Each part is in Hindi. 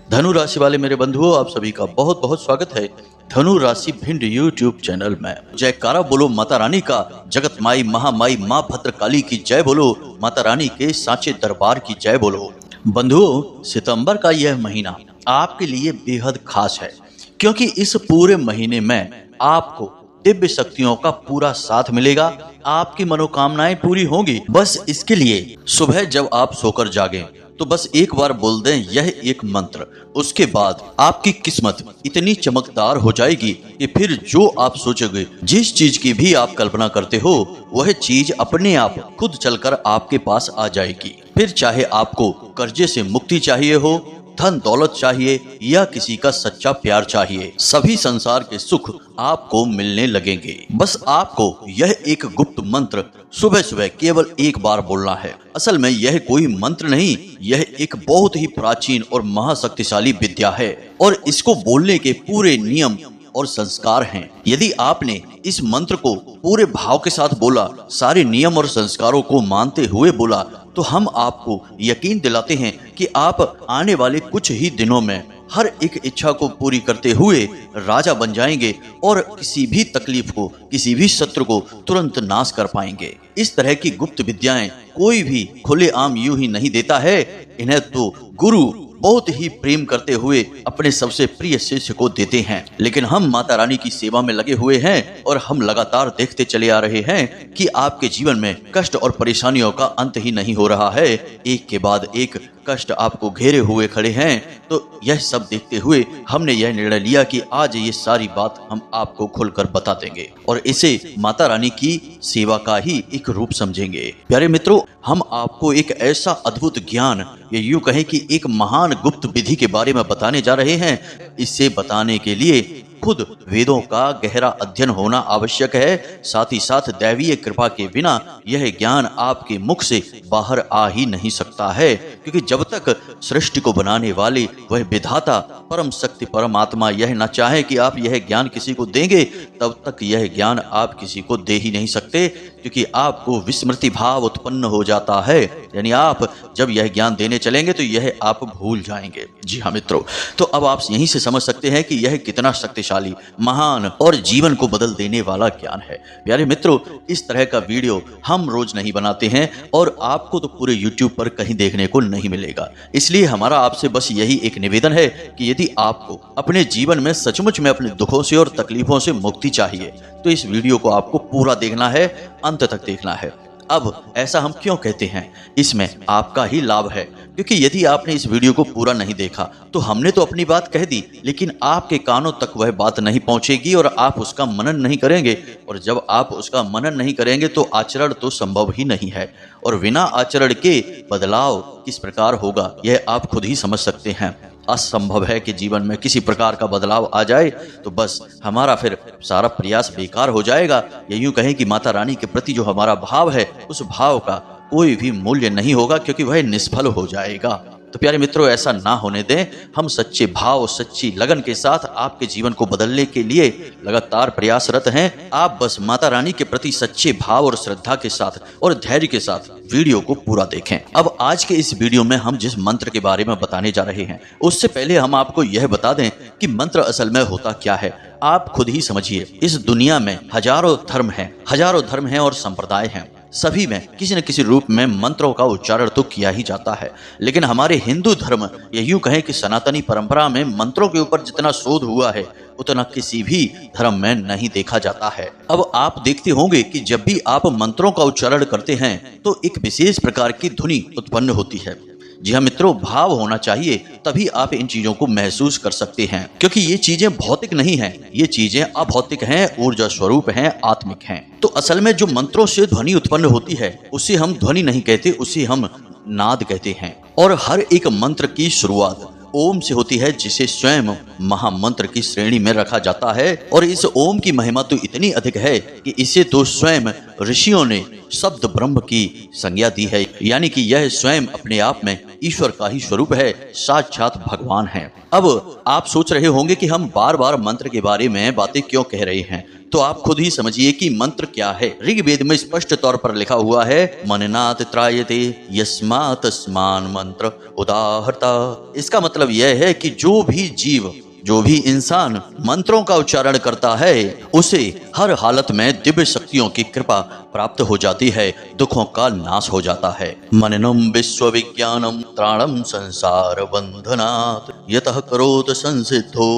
धनु राशि वाले मेरे बंधुओं, आप सभी का बहुत बहुत स्वागत है धनु राशि भिंड यूट्यूब चैनल में। जयकारा बोलो माता रानी का, जगत माई महामाई माँ भद्रकाली की जय बोलो, माता रानी के सांचे दरबार की जय बोलो। बंधुओं, सितंबर का यह महीना आपके लिए बेहद खास है, क्योंकि इस पूरे महीने में आपको दिव्य शक्तियों का पूरा साथ मिलेगा। आपकी मनोकामनाएं पूरी होंगी। बस इसके लिए सुबह जब आप सोकर जागें तो बस एक बार बोल दें यह एक मंत्र। उसके बाद आपकी किस्मत इतनी चमकदार हो जाएगी कि फिर जो आप सोचोगे, जिस चीज की भी आप कल्पना करते हो, वह चीज अपने आप खुद चलकर आपके पास आ जाएगी। फिर चाहे आपको कर्जे से मुक्ति चाहिए हो, धन दौलत चाहिए या किसी का सच्चा प्यार चाहिए, सभी संसार के सुख आपको मिलने लगेंगे। बस आपको यह एक गुप्त मंत्र सुबह सुबह केवल एक बार बोलना है। असल में यह कोई मंत्र नहीं, यह एक बहुत ही प्राचीन और महाशक्तिशाली विद्या है और इसको बोलने के पूरे नियम और संस्कार हैं। यदि आपने इस मंत्र को पूरे भाव के साथ बोला, सारे नियम और संस्कारों को मानते हुए बोला, तो हम आपको यकीन दिलाते हैं कि आप आने वाले कुछ ही दिनों में हर एक इच्छा को पूरी करते हुए राजा बन जाएंगे और किसी भी तकलीफ को, किसी भी शत्रु को तुरंत नाश कर पाएंगे। इस तरह की गुप्त विद्याएं कोई भी खुलेआम यूं ही नहीं देता है। इन्हें तो गुरु बहुत ही प्रेम करते हुए अपने सबसे प्रिय शिष्य को देते हैं। लेकिन हम माता रानी की सेवा में लगे हुए हैं और हम लगातार देखते चले आ रहे हैं कि आपके जीवन में कष्ट और परेशानियों का अंत ही नहीं हो रहा है। एक के बाद एक कष्ट आपको घेरे हुए खड़े हैं। तो यह सब देखते हुए हमने यह निर्णय लिया कि आज ये सारी बात हम आपको खुलकर बता देंगे और इसे माता रानी की सेवा का ही एक रूप समझेंगे। प्यारे मित्रों, हम आपको एक ऐसा अद्भुत ज्ञान, ये यूं कहें कि एक महान गुप्त विधि के बारे में बताने जा रहे हैं। इसे बताने के लिए खुद वेदों का गहरा अध्ययन होना आवश्यक है। साथ ही साथ दैवीय कृपा के बिना यह ज्ञान आपके मुख से बाहर आ ही नहीं सकता है, क्योंकि जब तक सृष्टि को बनाने वाले वह विधाता परम शक्ति परमात्मा यह न चाहे कि आप यह ज्ञान किसी को देंगे, तब तक यह ज्ञान आप किसी को दे ही नहीं सकते, क्योंकि आपको विस्मृति भाव उत्पन्न हो जाता है। यानी आप जब यह ज्ञान देने चलेंगे तो यह आप भूल जाएंगे। जी हाँ मित्रों, तो अब आप यहीं से समझ सकते हैं कि यह कितना शक्तिशाली, महान और जीवन को बदल देने वाला ज्ञान है। प्यारे मित्रों, इस तरह का वीडियो हम रोज नहीं बनाते हैं और आपको तो पूरे YouTube पर कहीं देखने को नहीं मिलेगा। इसलिए हमारा आपसे बस यही एक निवेदन है कि यदि आपको अपने जीवन में सचमुच में अपने दुखों से और तकलीफों से मुक्ति चाहिए तो इस वीडियो को आपको पूरा देखना है, अंत तक देखना है। अब ऐसा हम क्यों कहते हैं? इसमें आपका ही लाभ है, क्योंकि यदि आपने इस वीडियो को पूरा नहीं देखा तो हमने तो अपनी बात कह दी, लेकिन आपके कानों तक वह बात नहीं पहुंचेगी और आप उसका मनन नहीं करेंगे। और जब आप उसका मनन नहीं करेंगे तो आचरण तो संभव ही नहीं है, और बिना आचरण के बदलाव किस प्रकार होगा यह आप खुद ही समझ सकते हैं। असंभव है कि जीवन में किसी प्रकार का बदलाव आ जाए, तो बस हमारा फिर सारा प्रयास बेकार हो जाएगा। या यूं कहें कि माता रानी के प्रति जो हमारा भाव है, उस भाव का कोई भी मूल्य नहीं होगा, क्योंकि वह निष्फल हो जाएगा। तो प्यारे मित्रों, ऐसा ना होने दें। हम सच्चे भाव, सच्ची लगन के साथ आपके जीवन को बदलने के लिए लगातार प्रयासरत हैं। आप बस माता रानी के प्रति सच्चे भाव और श्रद्धा के साथ और धैर्य के साथ वीडियो को पूरा देखें। अब आज के इस वीडियो में हम जिस मंत्र के बारे में बताने जा रहे हैं, उससे पहले हम आपको यह बता दें कि मंत्र असल में होता क्या है। आप खुद ही समझिए, इस दुनिया में हजारों धर्म हैं और संप्रदाय हैं। सभी में किसी न किसी रूप में मंत्रों का उच्चारण तो किया ही जाता है, लेकिन हमारे हिंदू धर्म, या यूं कहें कि सनातनी परंपरा में मंत्रों के ऊपर जितना शोध हुआ है उतना किसी भी धर्म में नहीं देखा जाता है। अब आप देखते होंगे कि जब भी आप मंत्रों का उच्चारण करते हैं तो एक विशेष प्रकार की ध्वनि उत्पन्न होती है। जी हाँ मित्रों, भाव होना चाहिए, तभी आप इन चीजों को महसूस कर सकते हैं, क्योंकि ये चीजें भौतिक नहीं हैं, ये चीजें अभौतिक हैं, ऊर्जा स्वरूप हैं, आत्मिक हैं। तो असल में जो मंत्रों से ध्वनि उत्पन्न होती है उसे हम ध्वनि नहीं कहते, उसे हम नाद कहते हैं। और हर एक मंत्र की शुरुआत ओम से होती है, जिसे स्वयं महामंत्र की श्रेणी में रखा जाता है। और इस ओम की महिमा तो इतनी अधिक है कि इसे तो स्वयं ऋषियों ने शब्द ब्रह्म की संज्ञा दी है, यानी कि यह स्वयं अपने आप में ईश्वर का ही स्वरूप है, साक्षात भगवान है। अब आप सोच रहे होंगे कि हम बार बार मंत्र के बारे में बातें क्यों कह रहे हैं, तो आप खुद ही समझिए कि मंत्र क्या है। ऋग्वेद में स्पष्ट तौर पर लिखा हुआ है, मननात् त्रायते यस्मात् स्मान मंत्र उदाहरता। इसका मतलब यह है कि जो भी जीव, जो भी इंसान मंत्रों का उच्चारण करता है उसे हर हालत में दिव्य शक्तियों की कृपा प्राप्त हो जाती है, दुखों का नाश हो जाता है। मननम विश्व विज्ञानम त्राणम संसार बंधनात् यतः करोत संसिद्धो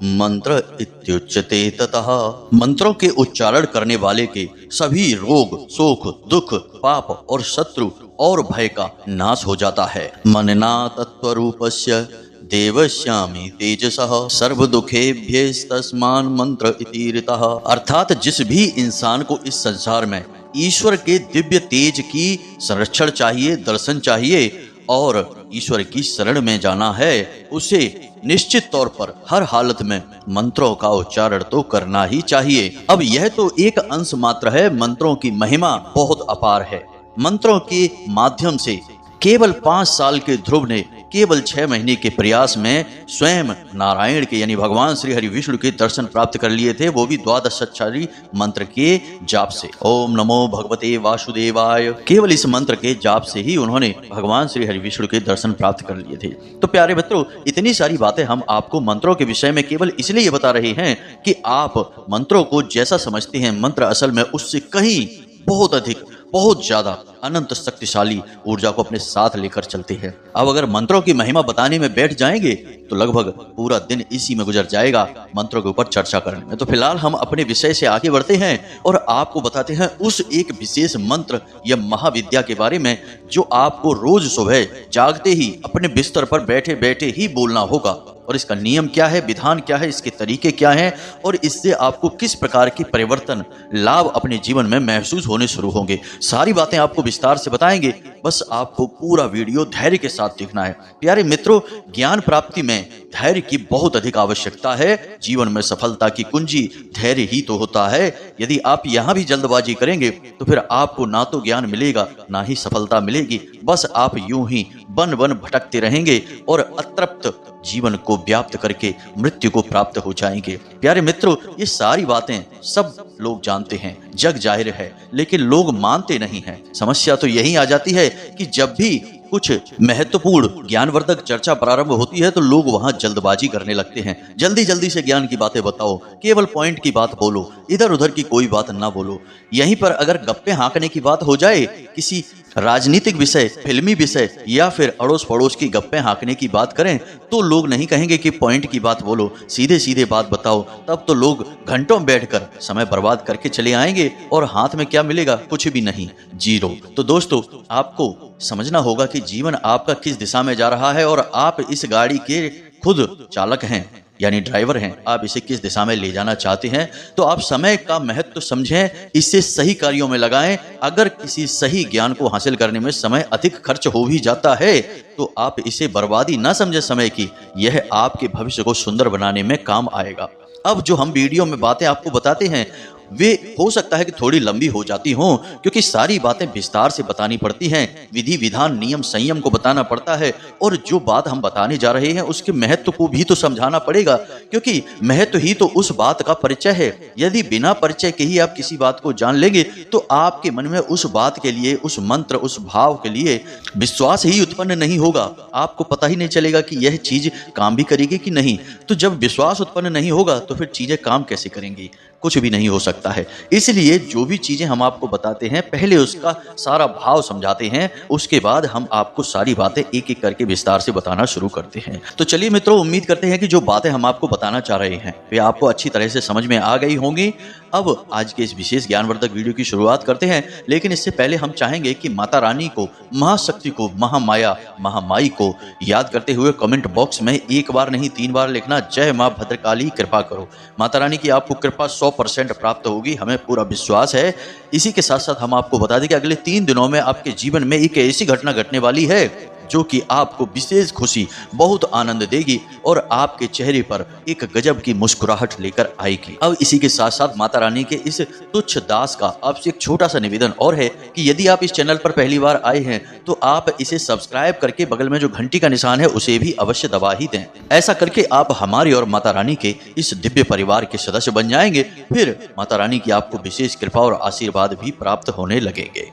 मंत्र इत्युच्यते ततः। मंत्रों के उच्चारण करने वाले के सभी रोग, शोक, दुख, पाप और शत्रु और भय का नाश हो जाता है। मनना तत्वरूपस्य देवश्यामी तेजसः सर्व दुखेभ्यस्तस्मान् मंत्र इति ऋतः। अर्थात जिस भी इंसान को इस संसार में ईश्वर के दिव्य तेज की संरक्षण चाहिए, दर्शन चाहिए और ईश्वर की शरण में जाना है, उसे निश्चित तौर पर हर हालत में मंत्रों का उच्चारण तो करना ही चाहिए। अब यह तो एक अंश मात्र है, मंत्रों की महिमा बहुत अपार है। मंत्रों के माध्यम से केवल 5 साल के ध्रुव ने केवल 6 महीने के प्रयास में स्वयं नारायण के यानी भगवान श्री हरि विष्णु के दर्शन प्राप्त कर लिए थे, वो भी 12 अक्षरी मंत्र के जाप से। ओम नमो भगवते वासुदेवाय, केवल इस मंत्र के जाप से ही उन्होंने भगवान श्री हरि विष्णु के दर्शन प्राप्त कर लिए थे। तो प्यारे मित्रों, इतनी सारी बातें हम आपको मंत्रों के विषय में केवल इसलिए बता रहे हैं कि आप मंत्रों को जैसा समझते हैं, मंत्र असल में उससे कहीं बहुत अधिक, बहुत ज्यादा अनंत शक्तिशाली ऊर्जा को अपने साथ लेकर चलते हैं। अब अगर मंत्रों की महिमा बताने में बैठ जाएंगे तो लगभग पूरा दिन इसी में गुजर जाएगा मंत्रों के ऊपर चर्चा करने में। तो फिलहाल हम अपने विषय से आगे बढ़ते हैं और आपको बताते हैं उस एक विशेष मंत्र या महाविद्या के बारे में जो आपको रोज सुबह जागते ही अपने बिस्तर पर बैठे बैठे ही बोलना होगा। और इसका नियम क्या है, विधान क्या है, इसके तरीके क्या हैं और इससे आपको किस प्रकार की परिवर्तन, लाभ अपने जीवन में महसूस होने शुरू होंगे, सारी बातें आपको विस्तार से बताएंगे। बस आपको पूरा वीडियो धैर्य के साथ देखना है। प्यारे मित्रों, ज्ञान प्राप्ति में धैर्य की बहुत अधिक आवश्यकता है। जीवन में सफलता की कुंजी धैर्य ही तो होता है। यदि आप यहाँ भी जल्दबाजी करेंगे तो फिर आपको ना तो ज्ञान मिलेगा ना ही सफलता मिलेगी। बस आप यूं ही बन बन भटकते रहेंगे और अतृप्त जीवन को व्याप्त करके मृत्यु को प्राप्त हो जाएंगे। प्यारे मित्रों, ये सारी बातें सब लोग जानते हैं, जग जाहिर है, लेकिन लोग मानते नहीं हैं। समस्या तो यही आ जाती है कि जब भी कुछ महत्वपूर्ण ज्ञानवर्धक चर्चा प्रारंभ होती है तो लोग वहां जल्दबाजी करने लगते हैं। जल्दी जल्दी से ज्ञान की बातें बताओ, केवल पॉइंट की बात बोलो, इधर उधर की कोई बात ना बोलो। यहीं पर अगर गप्पे हाँकने की बात हो जाए, किसी राजनीतिक विषय, फिल्मी विषय या फिर अड़ोस पड़ोस की गप्पे हाँकने की बात करें तो लोग नहीं कहेंगे कि पॉइंट की बात बोलो, सीधे सीधे बात बताओ। तब तो लोग घंटों बैठकर समय बर्बाद करके चले आएंगे और हाथ में क्या मिलेगा, कुछ भी नहीं, जीरो। तो दोस्तों, आपको समझना होगा कि जीवन आपका किस दिशा में जा रहा है और आप इस गाड़ी के खुद चालक हैं, यानी ड्राइवर हैं। आप इसे किस दिशा में ले जाना चाहते हैं, तो आप समय का महत्व समझें, इसे सही कार्यों में लगाएं। अगर किसी सही ज्ञान को हासिल करने में समय अधिक खर्च हो भी जाता है तो आप इसे बर्बादी ना समझे समय की, यह आपके भविष्य को सुंदर बनाने में काम आएगा। अब जो हम वीडियो में बातें आपको बताते हैं वे हो सकता है कि थोड़ी लंबी हो जाती हों, क्योंकि सारी बातें विस्तार से बतानी पड़ती हैं, विधि विधान नियम संयम को बताना पड़ता है और जो बात हम बताने जा रहे हैं उसके महत्व को भी तो समझाना पड़ेगा, क्योंकि महत्व ही तो उस बात का परिचय है। यदि बिना परिचय के ही आप किसी बात को जान लेंगे तो आपके मन में उस बात के लिए, उस मंत्र, उस भाव के लिए विश्वास ही उत्पन्न नहीं होगा। आपको पता ही नहीं चलेगा कि यह चीज काम भी करेगी कि नहीं। तो जब विश्वास उत्पन्न नहीं होगा तो फिर चीजें काम कैसे करेंगी, कुछ भी नहीं हो सकता है। इसलिए जो भी चीजें हम आपको बताते हैं पहले उसका सारा भाव समझाते हैं, उसके बाद हम आपको सारी बातें एक एक करके विस्तार से बताना शुरू करते हैं। तो चलिए मित्रों, उम्मीद करते हैं कि जो बातें हम आपको बताना चाह रहे हैं वे आपको अच्छी तरह से समझ में आ गई होंगी। अब आज के इस विशेष ज्ञानवर्धक वीडियो की शुरुआत करते हैं, लेकिन इससे पहले हम चाहेंगे कि माता रानी को, महाशक्ति को, महामाया, महामाई को याद करते हुए कमेंट बॉक्स में एक बार नहीं 3 बार लिखना, जय मां भद्रकाली कृपा करो। माता रानी की आपको कृपा 100% प्राप्त होगी, हमें पूरा विश्वास है। इसी के साथ साथ हम आपको बता दें कि अगले 3 दिनों में आपके जीवन में एक ऐसी घटना घटने वाली है जो कि आपको विशेष खुशी, बहुत आनंद देगी और आपके चेहरे पर एक गजब की मुस्कुराहट लेकर आएगी। अब इसी के साथ साथ माता रानी के इस तुच्छ दास का आपसे एक छोटा सा निवेदन और है कि यदि आप इस चैनल पर पहली बार आए हैं तो आप इसे सब्सक्राइब करके बगल में जो घंटी का निशान है उसे भी अवश्य दबा ही दें। ऐसा करके आप हमारी और माता रानी के इस दिव्य परिवार के सदस्य बन जाएंगे। फिर माता रानी की आपको विशेष कृपा और आशीर्वाद भी प्राप्त होने लगेंगे।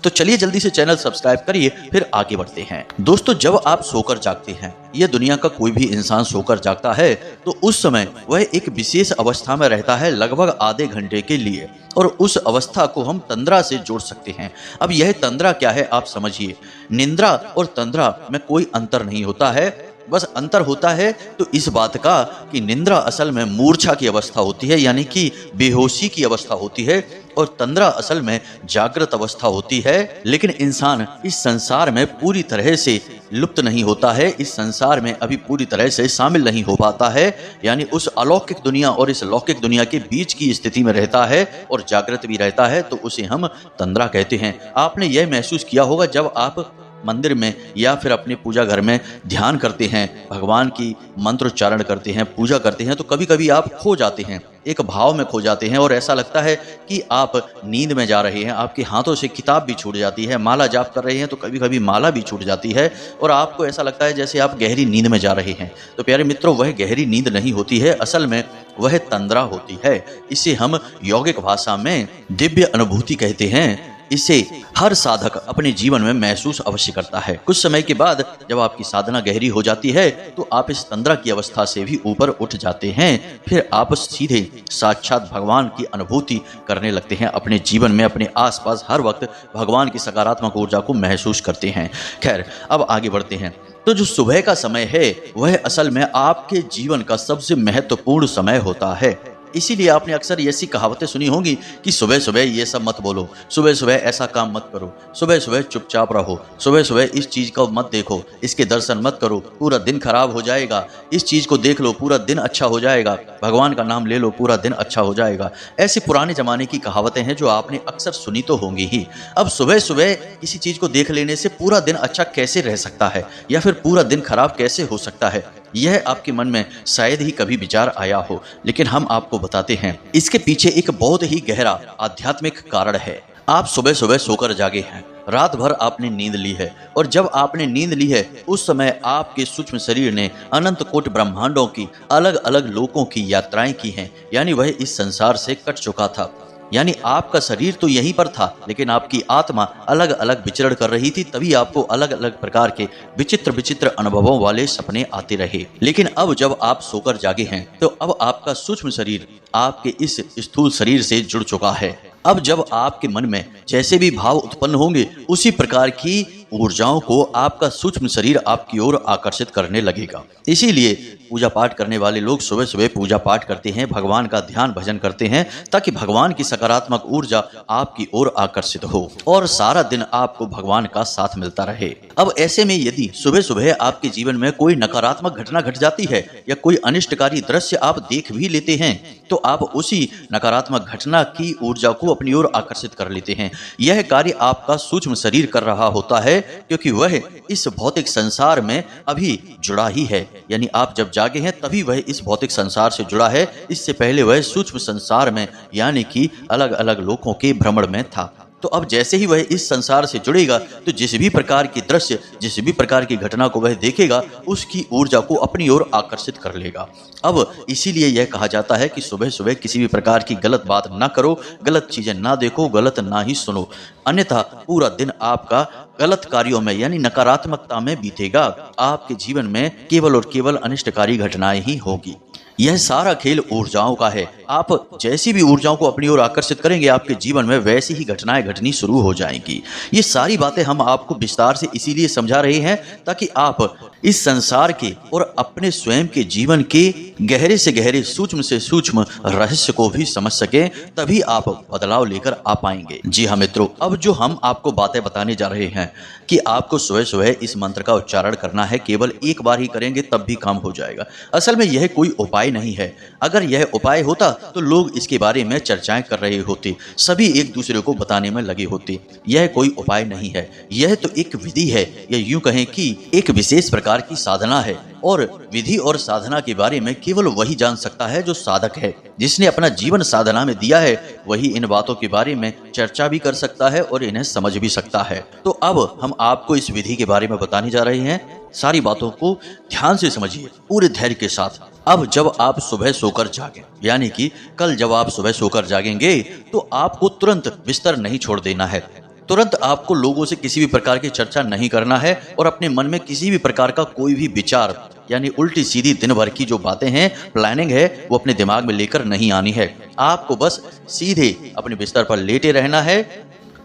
तो चलिए जल्दी से चैनल सब्सक्राइब करिए, फिर आगे बढ़ते हैं। दोस्तों, जब आप सोकर जागते हैं, यह दुनिया का कोई भी इंसान सोकर जागता है तो उस समय वह एक विशेष अवस्था में रहता है लगभग आधे घंटे के लिए, और उस अवस्था को हम तंद्रा से जोड़ सकते हैं। अब यह तंद्रा क्या है आप समझिए। निंद्रा और तंद्रा में कोई अंतर नहीं होता है, बस अंतर होता है तो इस बात का कि निंद्रा असल में मूर्छा की अवस्था होती है, यानी कि बेहोशी की अवस्था होती है, और तंद्रा असल में जागृत अवस्था होती है। लेकिन इंसान इस संसार में पूरी तरह से लुप्त नहीं होता है, इस संसार में अभी पूरी तरह से शामिल नहीं हो पाता है, यानी उस अलौकिक दुनिया और इस लौकिक दुनिया के बीच की स्थिति में रहता है और जागृत भी रहता है, तो उसे हम तंद्रा कहते हैं। आपने यह महसूस किया होगा जब आप मंदिर में या फिर अपने पूजा घर में ध्यान करते हैं, भगवान की मंत्रोच्चारण करते हैं, पूजा करते हैं, तो कभी कभी आप खो जाते हैं, एक भाव में खो जाते हैं और ऐसा लगता है कि आप नींद में जा रहे हैं। आपके हाथों से किताब भी छूट जाती है, माला जाप कर रहे हैं तो कभी कभी माला भी छूट जाती है और आपको ऐसा लगता है जैसे आप गहरी नींद में जा रहे हैं। तो प्यारे मित्रों, वह गहरी नींद नहीं होती है, असल में वह तंद्रा होती है। इसे हम यौगिक भाषा में दिव्य अनुभूति कहते हैं। इसे हर साधक अपने जीवन में महसूस अवश्य करता है। कुछ समय के बाद जब आपकी साधना गहरी हो जाती है तो आप इस तंद्रा की अवस्था से भी ऊपर उठ जाते हैं। फिर आप सीधे साक्षात भगवान की अनुभूति करने लगते हैं। अपने जीवन में अपने आसपास हर वक्त भगवान की सकारात्मक ऊर्जा को महसूस करते हैं। खैर, अब आगे बढ़ते हैं। तो जो सुबह का समय है वह असल में आपके जीवन का सबसे महत्वपूर्ण समय होता है। इसीलिए आपने अक्सर ऐसी कहावतें सुनी होंगी कि सुबह सुबह ये सब मत बोलो, सुबह सुबह ऐसा काम मत करो, सुबह सुबह चुपचाप रहो, सुबह सुबह इस चीज़ को मत देखो, इसके दर्शन मत करो, पूरा दिन खराब हो जाएगा, इस चीज़ को देख लो पूरा दिन अच्छा हो जाएगा, भगवान का नाम ले लो पूरा दिन अच्छा हो जाएगा। ऐसी पुराने ज़माने की कहावतें हैं जो आपने अक्सर सुनी तो होंगी ही। अब सुबह सुबह किसी चीज़ को देख लेने से पूरा दिन अच्छा कैसे रह सकता है या फिर पूरा दिन खराब कैसे हो सकता है, यह आपके मन में शायद ही कभी विचार आया हो। लेकिन हम आपको बताते हैं इसके पीछे एक बहुत ही गहरा आध्यात्मिक कारण है। आप सुबह सुबह सोकर जागे हैं, रात भर आपने नींद ली है, और जब आपने नींद ली है उस समय आपके सूक्ष्म शरीर ने अनंत कोटि ब्रह्मांडों की अलग अलग लोकों की यात्राएं की हैं, यानी वह इस संसार से कट चुका था। यानी आपका शरीर तो यहीं पर था लेकिन आपकी आत्मा अलग अलग विचरण कर रही थी, तभी आपको अलग अलग प्रकार के विचित्र विचित्र अनुभवों वाले सपने आते रहे। लेकिन अब जब आप सोकर जागे हैं तो अब आपका सूक्ष्म शरीर आपके इस स्थूल शरीर से जुड़ चुका है। अब जब आपके मन में जैसे भी भाव उत्पन्न होंगे उसी प्रकार की ऊर्जाओं को आपका सूक्ष्म शरीर आपकी ओर आकर्षित करने लगेगा। इसीलिए पूजा पाठ करने वाले लोग सुबह सुबह पूजा पाठ करते हैं, भगवान का ध्यान भजन करते हैं, ताकि भगवान की सकारात्मक ऊर्जा आपकी ओर आकर्षित हो और सारा दिन आपको भगवान का साथ मिलता रहे। अब ऐसे में यदि सुबह सुबह आपके जीवन में कोई नकारात्मक घटना घट जाती है या कोई अनिष्टकारी दृश्य आप देख भी लेते हैं तो आप उसी नकारात्मक घटना की ऊर्जा को अपनी ओर आकर्षित कर लेते हैं। यह कार्य आपका सूक्ष्म शरीर कर रहा होता है, क्योंकि वह इस भौतिक संसार में अभी जुड़ा ही है। यानी आप जब जागे हैं तभी वह इस भौतिक संसार से जुड़ा है, इससे पहले वह सूक्ष्म संसार में यानी कि अलग अलग लोकों के भ्रमण में था। तो अब जैसे ही वह इस संसार से जुड़ेगा तो जिस भी प्रकार की दृश्य, जिस भी प्रकार की घटना को वह देखेगा उसकी ऊर्जा को अपनी ओर आकर्षित कर लेगा। अब इसीलिए यह कहा जाता है कि सुबह सुबह किसी भी प्रकार की गलत बात ना करो, गलत चीजें ना देखो, गलत ना ही सुनो, अन्यथा पूरा दिन आपका गलत कार्यों में यानी नकारात्मकता में बीतेगा। आपके जीवन में केवल और केवल अनिष्टकारी घटनाएं ही होगी। यह सारा खेल ऊर्जाओं का है। आप जैसी भी ऊर्जाओं को अपनी ओर आकर्षित करेंगे आपके जीवन में वैसी ही घटनाएं घटनी शुरू हो जाएंगी। ये सारी बातें हम आपको विस्तार से इसीलिए समझा रहे हैं ताकि आप इस संसार के और अपने स्वयं के जीवन के गहरे से गहरे, सूक्ष्म से सूक्ष्म रहस्य को भी समझ सकें, तभी आप बदलाव लेकर आ पाएंगे। जी हाँ मित्रों, अब जो हम आपको बातें बताने जा रहे हैं कि आपको सुबह सुबह इस मंत्र का उच्चारण करना है, केवल एक बार ही करेंगे तब भी काम हो जाएगा। असल में यह कोई उपाय उपाय नहीं है। अगर यह उपाय होता तो लोग इसके बारे में चर्चाएं कर रहे होते, सभी एक दूसरे को बताने में लगे होते। यह कोई उपाय नहीं है, यह तो एक विधि है, या यूं कहें कि एक विशेष प्रकार की साधना है। और विधि और साधना के बारे में केवल वही जान सकता है जो साधक है। जिसने अपना जीवन साधना में दिया है वही इन बातों के बारे में चर्चा भी कर सकता है और इन्हें समझ भी सकता है। तो अब हम आपको इस विधि के बारे में बताने जा रहे हैं। सारी बातों को ध्यान से समझिए, पूरे धैर्य के साथ। अब जब आप सुबह सोकर जागें, यानी कि कल जब आप सुबह सोकर जागेंगे, तो आपको तुरंत बिस्तर नहीं छोड़ देना है। तुरंत आपको लोगों से किसी भी प्रकार की चर्चा नहीं करना है और अपने मन में किसी भी प्रकार का कोई भी विचार, यानी उल्टी सीधी दिन भर की जो बातें हैं, प्लानिंग है, वो अपने दिमाग में लेकर नहीं आनी है। आपको बस सीधे अपने बिस्तर पर लेटे रहना है।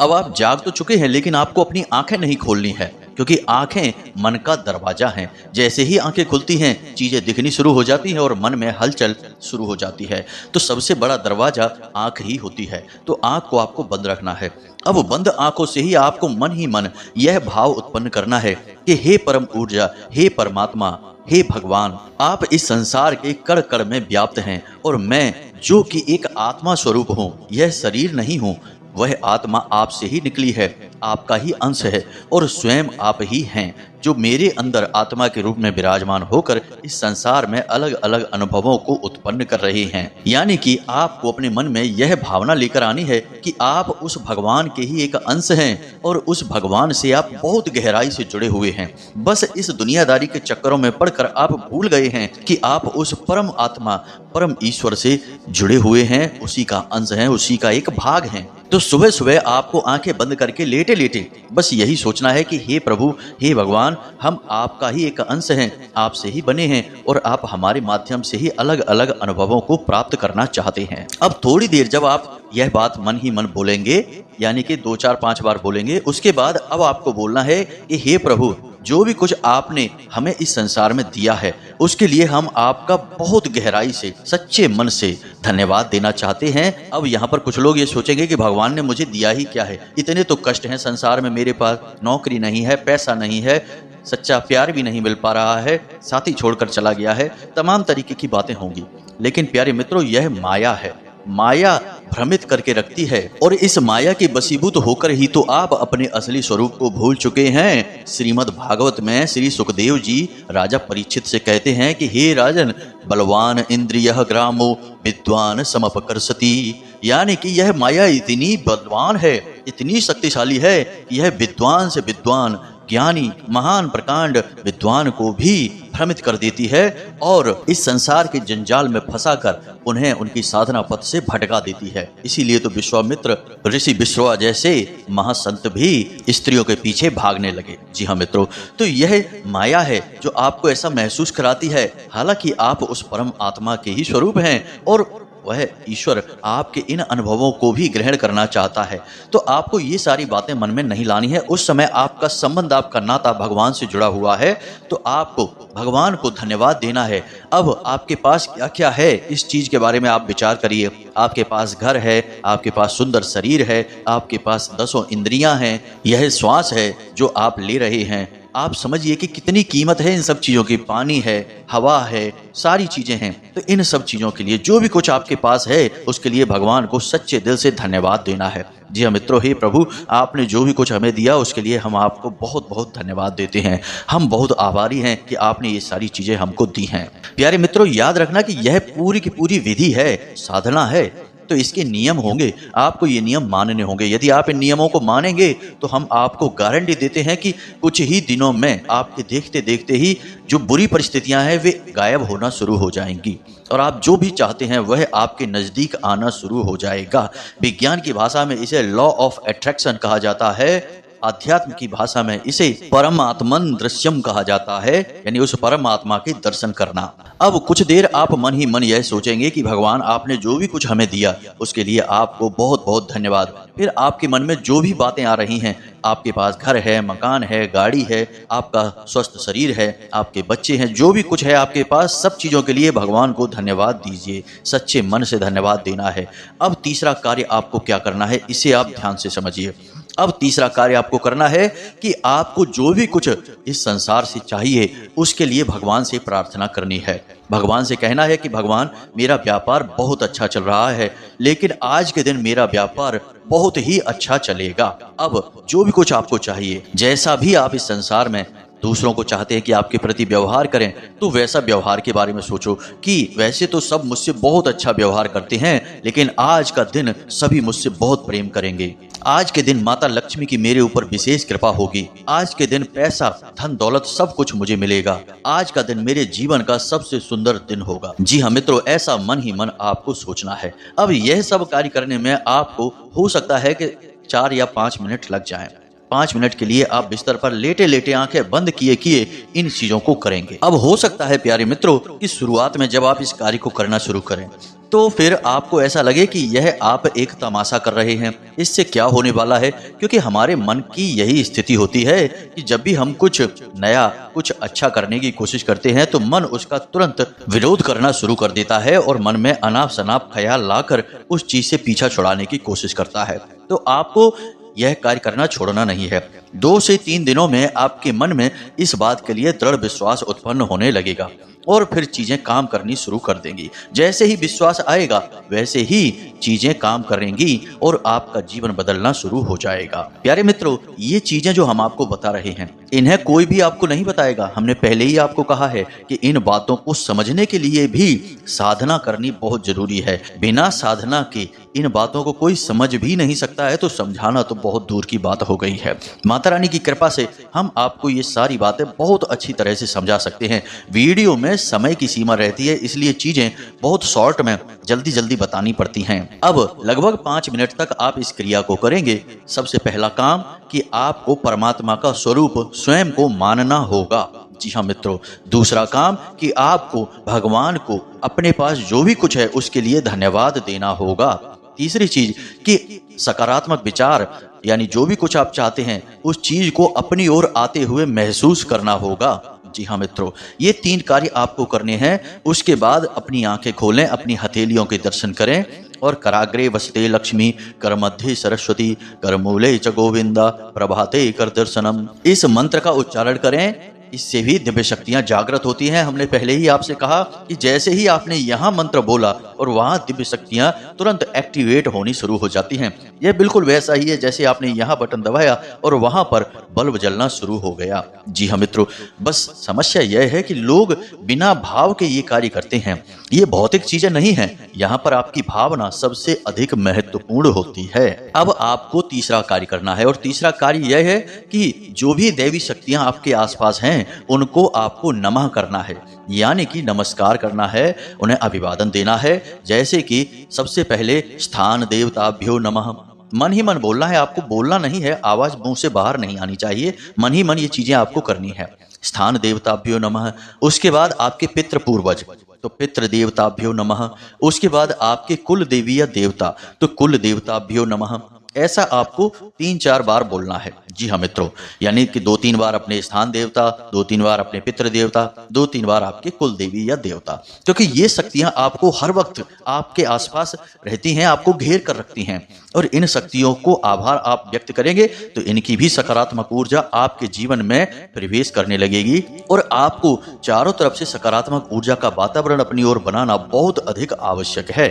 अब आप जाग तो चुके हैं, लेकिन आपको अपनी आंखें नहीं खोलनी है, क्योंकि आंखें मन का दरवाजा हैं। जैसे ही आंखें खुलती हैं, चीजें दिखनी शुरू हो जाती हैं और मन में हलचल शुरू हो जाती है। तो सबसे बड़ा दरवाजा आंख ही होती है, तो आंख को आपको बंद रखना है। अब बंद आंखों से ही आपको मन ही मन यह भाव उत्पन्न करना है कि हे परम ऊर्जा, हे परमात्मा, हे भगवान, आप इस संसार के कण कण में व्याप्त हैं और मैं जो कि एक आत्मा स्वरूप हूँ, यह शरीर नहीं हूँ, वह आत्मा आपसे ही निकली है, आपका ही अंश है और स्वयं आप ही हैं, जो मेरे अंदर आत्मा के रूप में विराजमान होकर इस संसार में अलग अलग अनुभवों को उत्पन्न कर रहे हैं। यानी कि आपको अपने मन में यह भावना लेकर आनी है कि आप उस भगवान के ही एक अंश हैं और उस भगवान से आप बहुत गहराई से जुड़े हुए हैं। बस इस दुनियादारी के चक्करों में पड़कर आप भूल गए हैं कि आप उस परम आत्मा, परम ईश्वर से जुड़े हुए हैं, उसी का अंश हैं, उसी का एक भाग हैं। तो सुबह सुबह आपको आंखें बंद करके लेटे लेटे बस यही सोचना है कि हे प्रभु, हे भगवान, हम आपका ही एक अंश हैं, आपसे ही बने हैं और आप हमारे माध्यम से ही अलग अलग अनुभवों को प्राप्त करना चाहते हैं। अब थोड़ी देर जब आप यह बात मन ही मन बोलेंगे, यानी कि 2, 4, 5 बार बोलेंगे, उसके बाद अब आपको बोलना है कि हे प्रभु, जो भी कुछ आपने हमें इस संसार में दिया है, उसके लिए हम आपका बहुत गहराई से, सच्चे मन से धन्यवाद देना चाहते हैं। अब यहाँ पर कुछ लोग ये सोचेंगे कि भगवान ने मुझे दिया ही क्या है, इतने तो कष्ट हैं संसार में, मेरे पास नौकरी नहीं है, पैसा नहीं है, सच्चा प्यार भी नहीं मिल पा रहा है, साथी छोड़कर चला गया है, तमाम तरीके की बातें होंगी। लेकिन प्यारे मित्रों, यह माया है। माया भ्रमित करके रखती है और इस माया के वशीभूत होकर ही तो आप अपने असली स्वरूप को भूल चुके हैं। श्रीमद् भागवत में श्री सुखदेव जी राजा परीक्षित से कहते हैं कि हे राजन, बलवान इंद्रियः ग्रामो विद्वान समपकर्षति, यानी कि यह माया इतनी बलवान है, इतनी शक्तिशाली है कि यह विद्वान से विद्वान, ज्ञानी, महान प्रकांड विद्वान को भी भ्रमित कर देती है और इस संसार के जंजाल में फंसाकर उन्हें उनकी साधना पथ से भटका देती है। इसीलिए तो विश्वामित्र, ऋषि विश्रवा जैसे महासंत भी स्त्रियों के पीछे भागने लगे। जी हाँ मित्रों, तो यह माया है जो आपको ऐसा महसूस कराती है, हालांकि आप उस परम आत्मा के ही स्वरूप हैं और वह ईश्वर आपके इन अनुभवों को भी ग्रहण करना चाहता है। तो आपको ये सारी बातें मन में नहीं लानी है। उस समय आपका संबंध, आपका नाता भगवान से जुड़ा हुआ है, तो आपको भगवान को धन्यवाद देना है। अब आपके पास क्या क्या है, इस चीज के बारे में आप विचार करिए। आपके पास घर है, आपके पास सुंदर शरीर है, आपके पास 10 इंद्रियां हैं, यह श्वास है जो आप ले रहे हैं। आप समझिए कि कितनी कीमत है इन सब चीज़ों की। पानी है, हवा है, सारी चीज़ें हैं। तो इन सब चीज़ों के लिए, जो भी कुछ आपके पास है, उसके लिए भगवान को सच्चे दिल से धन्यवाद देना है। जी हाँ मित्रों, हे प्रभु, आपने जो भी कुछ हमें दिया उसके लिए हम आपको बहुत बहुत धन्यवाद देते हैं। हम बहुत आभारी हैं कि आपने ये सारी चीज़ें हमको दी हैं। प्यारे मित्रों, याद रखना कि यह पूरी की पूरी विधि है, साधना है, तो इसके नियम होंगे, आपको ये नियम मानने होंगे। यदि आप इन नियमों को मानेंगे तो हम आपको गारंटी देते हैं कि कुछ ही दिनों में आपके देखते देखते ही जो बुरी परिस्थितियां हैं वे गायब होना शुरू हो जाएंगी और आप जो भी चाहते हैं वह आपके नज़दीक आना शुरू हो जाएगा। विज्ञान की भाषा में इसे लॉ ऑफ अट्रैक्शन कहा जाता है, आध्यात्म की भाषा में इसे परमात्मन दृश्यम कहा जाता है, यानी उस परमात्मा के दर्शन करना। अब कुछ देर आप मन ही मन यह सोचेंगे कि भगवान, आपने जो भी कुछ हमें दिया उसके लिए आपको बहुत बहुत धन्यवाद। फिर आपके मन में जो भी बातें आ रही हैं, आपके पास घर है, मकान है, गाड़ी है, आपका स्वस्थ शरीर है, आपके बच्चे हैं, जो भी कुछ है आपके पास, सब चीज़ों के लिए भगवान को धन्यवाद दीजिए, सच्चे मन से धन्यवाद देना है। अब तीसरा कार्य आपको क्या करना है, इसे आप ध्यान से समझिए। अब तीसरा कार्य आपको करना है कि आपको जो भी कुछ इस संसार से चाहिए उसके लिए भगवान से प्रार्थना करनी है। भगवान से कहना है कि भगवान, मेरा व्यापार बहुत अच्छा चल रहा है, लेकिन आज के दिन मेरा व्यापार बहुत ही अच्छा चलेगा। अब जो भी कुछ आपको चाहिए, जैसा भी आप इस संसार में दूसरों को चाहते हैं कि आपके प्रति व्यवहार करें, तो वैसा व्यवहार के बारे में सोचो कि वैसे तो सब मुझसे बहुत अच्छा व्यवहार करते हैं, लेकिन आज का दिन सभी मुझसे बहुत प्रेम करेंगे। आज के दिन माता लक्ष्मी की मेरे ऊपर विशेष कृपा होगी। आज के दिन पैसा, धन दौलत सब कुछ मुझे मिलेगा। आज का दिन मेरे जीवन का सबसे सुंदर दिन होगा। जी हाँ मित्रों, ऐसा मन ही मन आपको सोचना है। अब यह सब कार्य करने में आपको हो सकता है कि 4 या 5 मिनट लग जाएं। 5 मिनट के लिए आप बिस्तर पर लेटे लेटे आंखें बंद किए किए इन चीजों को करेंगे। अब हो सकता है प्यारे मित्रों कि शुरुआत में जब आप इस कार्य को करना शुरू करें तो फिर आपको ऐसा लगे कि यह आप एक तमाशा कर रहे हैं, इससे क्या होने वाला है। क्योंकि हमारे मन की यही स्थिति होती है कि जब भी हम कुछ नया, कुछ अच्छा करने की कोशिश करते हैं तो मन उसका तुरंत विरोध करना शुरू कर देता है और मन में अनाप शनाप ख्याल लाकर उस चीज से पीछा छुड़ाने की कोशिश करता है। तो आपको यह कार्य करना छोड़ना नहीं है। 2 से 3 दिनों में आपके मन में इस बात के लिए दृढ़ विश्वास उत्पन्न होने लगेगा और फिर चीजें काम करनी शुरू कर देंगी। जैसे ही विश्वास आएगा वैसे ही चीजें काम करेंगी और आपका जीवन बदलना शुरू हो जाएगा। प्यारे मित्रों, ये चीजें जो हम आपको बता रहे हैं, इन्हें कोई भी आपको नहीं बताएगा। हमने पहले ही आपको कहा है कि इन बातों को समझने के लिए भी साधना करनी बहुत जरूरी है। बिना साधना के इन बातों को कोई समझ भी नहीं सकता है, तो समझाना तो बहुत दूर की बात हो गई है। माता रानी की कृपा से हम आपको ये सारी बातें बहुत अच्छी तरह से समझा सकते हैं। वीडियो में समय की सीमा रहती है, इसलिए चीजें बहुत शॉर्ट में जल्दी जल्दी बतानी पड़ती हैं। अब लगभग 5 मिनट तक आप इस क्रिया को करेंगे। सबसे पहला काम कि आपको परमात्मा का स्वरूप स्वयं को मानना होगा। जी हाँ मित्रों, दूसरा काम कि आपको भगवान को अपने पास जो भी कुछ है उसके लिए धन्यवाद देना होगा। तीसरी चीज कि सकारात्मक विचार, यानी जो भी कुछ आप चाहते हैं उस चीज को अपनी ओर आते हुए महसूस करना होगा। जी हाँ मित्रों, ये 3 कार्य आपको करने हैं। उसके बाद अपनी आंखें खोलें, अपनी हथेलियों के दर्शन करें और कराग्रे वसते लक्ष्मी, कर मध्य सरस्वती, कर मूले च गोविंदा, प्रभाते कर दर्शनम, इस मंत्र का उच्चारण करें। इससे भी दिव्य शक्तियां जागृत होती हैं। हमने पहले ही आपसे कहा कि जैसे ही आपने यहाँ मंत्र बोला और वहां दिव्य शक्तियां तुरंत एक्टिवेट होनी शुरू हो जाती हैं। यह बिल्कुल वैसा ही है जैसे आपने यहाँ बटन दबाया और वहां पर बल्ब जलना शुरू हो गया। जी हाँ मित्रों, बस समस्या यह है कि लोग बिना भाव के ये कार्य करते हैं। ये भौतिक चीजें नहीं है, यहाँ पर आपकी भावना सबसे अधिक महत्वपूर्ण होती है। अब आपको तीसरा कार्य करना है और तीसरा कार्य यह है कि जो भी दैवी शक्तियां आपके आसपास हैं उनको आपको नमः करना है, यानी कि नमस्कार करना है, उन्हें अभिवादन देना है। जैसे कि सबसे पहले स्थान देवताभ्यो नमः, मन ही मन बोलना है, आपको बोलना नहीं है, आवाज मुंह से बाहर नहीं आनी चाहिए, मन ही मन ये चीजें आपको करनी है। स्थान देवताभ्यो नमः, उसके बाद आपके पितृ पूर्वज तो पितृ देवताभ्यो नमः, उसके बाद आपके कुल देवी या देवता तो कुल देवताभ्यो नमः। ऐसा आपको 3-4 बार बोलना है। जी हाँ मित्रों, यानी कि 2-3 बार अपने स्थान देवता, 2-3 बार अपने पितृ देवता, 2-3 बार आपके कुल देवी या देवता, क्योंकि ये शक्तियां आपको हर वक्त आपके आसपास रहती हैं, आपको घेर कर रखती हैं। और इन शक्तियों को आभार आप व्यक्त करेंगे तो इनकी भी सकारात्मक ऊर्जा आपके जीवन में प्रवेश करने लगेगी और आपको चारों तरफ से सकारात्मक ऊर्जा का वातावरण अपनी ओर बनाना बहुत अधिक आवश्यक है।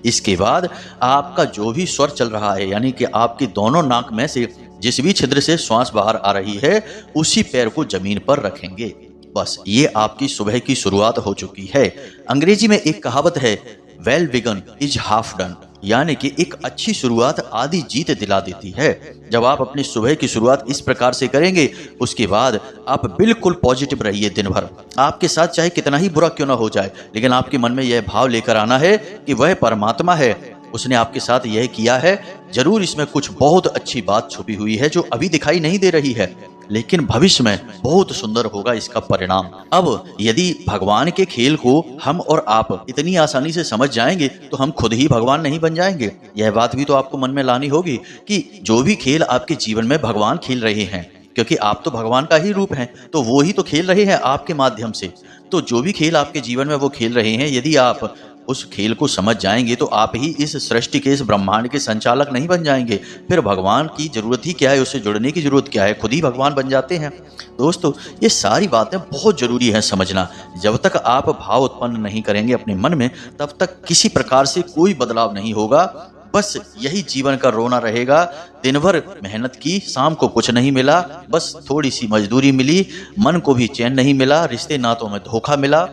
इसके बाद आपका जो भी स्वर चल रहा है, यानी कि आपकी दोनों नाक में से जिस भी छिद्र से श्वास बाहर आ रही है उसी पैर को जमीन पर रखेंगे। बस ये आपकी सुबह की शुरुआत हो चुकी है। अंग्रेजी में एक कहावत है, well begun is half done, यानी कि एक अच्छी शुरुआत आधी जीत दिला देती है। जब आप अपनी सुबह की शुरुआत इस प्रकार से करेंगे उसके बाद आप बिल्कुल पॉजिटिव रहिए दिन भर। आपके साथ चाहे कितना ही बुरा क्यों ना हो जाए, लेकिन आपके मन में यह भाव लेकर आना है कि वह परमात्मा है, उसने आपके साथ यह किया है, जरूर इसमें कुछ बहुत अच्छी बात छुपी हुई है जो अभी दिखाई नहीं दे रही है, लेकिन भविष्य में बहुत सुंदर होगा इसका परिणाम। अब यदि भगवान के खेल को हम और आप इतनी आसानी से समझ जाएंगे तो हम खुद ही भगवान नहीं बन जाएंगे। यह बात भी तो आपको मन में लानी होगी कि जो भी खेल आपके जीवन में भगवान खेल रहे हैं, क्योंकि आप तो भगवान का ही रूप हैं, तो वो ही तो खेल रहे हैं आपके माध्यम से। तो जो भी खेल आपके जीवन में वो खेल रहे हैं, यदि आप उस खेल को समझ जाएंगे तो आप ही इस सृष्टि के, इस ब्रह्मांड के संचालक नहीं बन जाएंगे। फिर भगवान की जरूरत ही क्या है, उससे जुड़ने की जरूरत क्या है, खुद ही भगवान बन जाते हैं। दोस्तों, ये सारी बातें बहुत जरूरी है समझना। जब तक आप भाव उत्पन्न नहीं करेंगे अपने मन में, तब तक किसी प्रकार से कोई बदलाव नहीं होगा। बस यही जीवन का रोना रहेगा। दिन भर मेहनत की, शाम को कुछ नहीं मिला, बस थोड़ी सी मजदूरी मिली, मन को भी चैन नहीं मिला, रिश्ते नातों में धोखा मिला,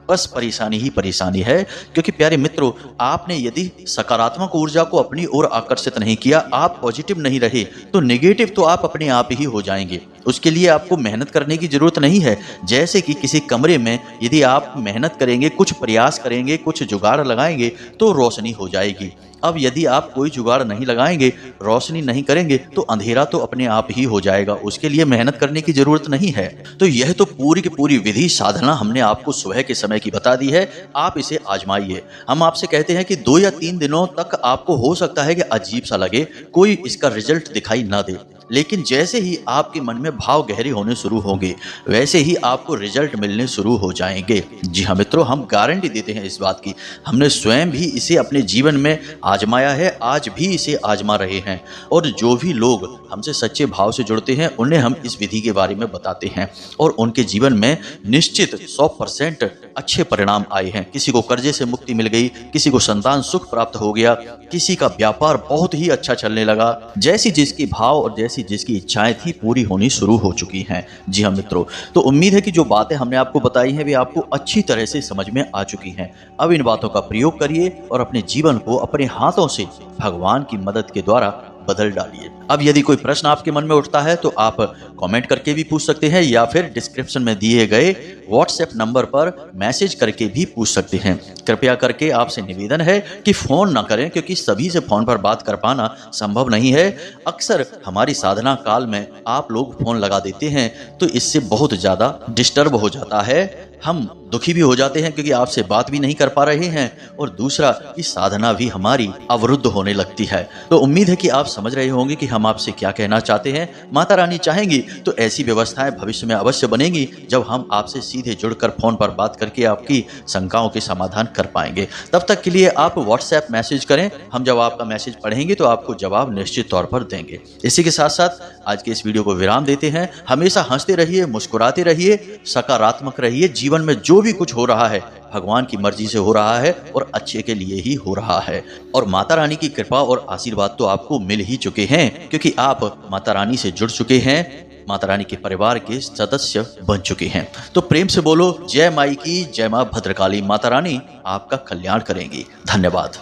बस परेशानी ही परेशानी है। क्योंकि प्यारे मित्रों, आपने यदि सकारात्मक ऊर्जा को अपनी ओर आकर्षित नहीं किया, आप पॉजिटिव नहीं रहे, तो नेगेटिव तो आप अपने आप ही हो जाएंगे। उसके लिए आपको मेहनत करने की जरूरत नहीं है। जैसे कि किसी कमरे में यदि आप मेहनत करेंगे, कुछ प्रयास करेंगे, कुछ जुगाड़ लगाएंगे तो रोशनी हो जाएगी। अब यदि आप कोई जुगाड़ नहीं लगाएंगे, रोशनी नहीं करेंगे, तो अंधेरा तो अपने आप ही हो जाएगा। उसके लिए मेहनत करने की जरूरत नहीं है। तो यह तो पूरी की पूरी विधि साधना हमने आपको सुबह के समय की बता दी है। आप इसे आजमाइए। हम आपसे कहते हैं कि 2 या 3 दिनों तक आपको हो सकता है कि अजीब सा लगे, कोई इसका रिजल्ट दिखाई ना दे, लेकिन जैसे ही आपके मन में भाव गहरे होने शुरू होंगे, वैसे ही आपको रिजल्ट मिलने शुरू हो जाएंगे। जी हाँ मित्रों, हम गारंटी देते हैं इस बात की। हमने स्वयं भी इसे अपने जीवन में आजमाया है, आज भी इसे आजमा रहे हैं। और जो भी लोग हमसे सच्चे भाव से जुड़ते हैं, उन्हें हम इस विधि के बारे में बताते हैं और उनके जीवन में निश्चित 100% अच्छे परिणाम आए हैं। किसी को कर्जे से मुक्ति मिल गई, किसी को संतान सुख प्राप्त हो गया, किसी का व्यापार बहुत ही अच्छा चलने लगा। जैसी जिसकी भाव और जैसी जिसकी इच्छाएं थी, पूरी होनी शुरू हो चुकी हैं। जी हाँ मित्रों, तो उम्मीद है कि जो बातें हमने आपको बताई हैं, वे आपको अच्छी तरह से समझ में आ चुकी हैं। अब इन बातों का प्रयोग करिए और अपने जीवन को अपने हाथों से भगवान की मदद के द्वारा बदल डालिए। अब यदि कोई प्रश्न आपके मन में उठता है तो आप कमेंट करके भी पूछ सकते हैं, या फिर डिस्क्रिप्शन में दिए गए व्हाट्सएप नंबर पर मैसेज करके भी पूछ सकते हैं। कृपया करके आपसे निवेदन है कि फोन ना करें, क्योंकि सभी से फोन पर बात कर पाना संभव नहीं है। अक्सर हमारी साधना काल में आप लोग फोन लगा देते हैं, तो इससे बहुत ज़्यादा डिस्टर्ब हो जाता है। हम दुखी भी हो जाते हैं क्योंकि आपसे बात भी नहीं कर पा रहे हैं, और दूसरा कि साधना भी हमारी अवरुद्ध होने लगती है। तो उम्मीद है कि आप समझ रहे होंगे कि हम आपसे क्या कहना चाहते हैं। माता रानी चाहेंगी तो ऐसी व्यवस्थाएं भविष्य में अवश्य बनेंगी, जब हम आपसे सीधे जुड़कर फोन पर बात करके आपकी शंकाओं के समाधान कर पाएंगे। तब तक के लिए आप व्हाट्सएप मैसेज करें, हम जब आपका मैसेज पढ़ेंगे तो आपको जवाब निश्चित तौर पर देंगे। इसी के साथ साथ आज के इस वीडियो को विराम देते हैं। हमेशा हंसते रहिए, मुस्कुराते रहिए, सकारात्मक रहिए। जीवन में जो भी कुछ हो रहा है, भगवान की मर्जी से हो रहा है और अच्छे के लिए ही हो रहा है। और माता रानी की कृपा और आशीर्वाद तो आपको मिल ही चुके हैं, क्योंकि आप माता रानी से जुड़ चुके हैं, माता रानी के परिवार के सदस्य बन चुके हैं। तो प्रेम से बोलो जय माई की जय। मां भद्रकाली माता रानी आपका कल्याण करेंगी। धन्यवाद।